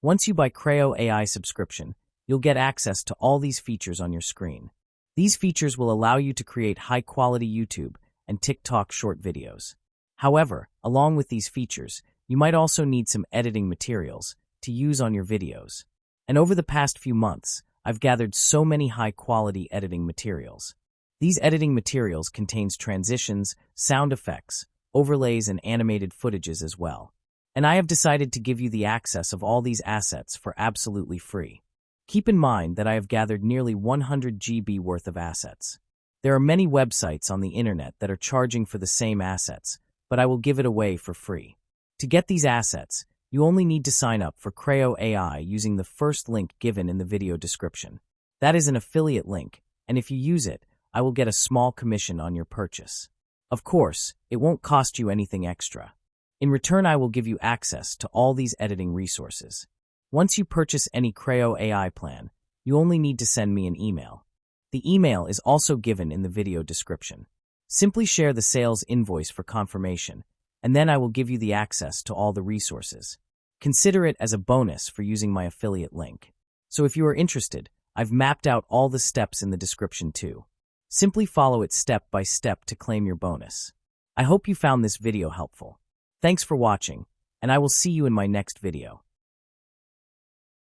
Once you buy Crayo AI subscription, you'll get access to all these features on your screen. These features will allow you to create high-quality YouTube and TikTok short videos. However, along with these features, you might also need some editing materials to use on your videos. And over the past few months, I've gathered so many high-quality editing materials. These editing materials contains transitions, sound effects, overlays, and animated footages as well. And I have decided to give you the access of all these assets for absolutely free. Keep in mind that I have gathered nearly 100 GB worth of assets. There are many websites on the internet that are charging for the same assets, but I will give it away for free. To get these assets, you only need to sign up for Crayo AI using the first link given in the video description. That is an affiliate link, and if you use it, I will get a small commission on your purchase. Of course, it won't cost you anything extra. In return, I will give you access to all these editing resources. Once you purchase any Crayo AI plan, you only need to send me an email. The email is also given in the video description. Simply share the sales invoice for confirmation, and then I will give you the access to all the resources. Consider it as a bonus for using my affiliate link. So if you are interested, I've mapped out all the steps in the description too. Simply follow it step by step to claim your bonus. I hope you found this video helpful. Thanks for watching, and I will see you in my next video.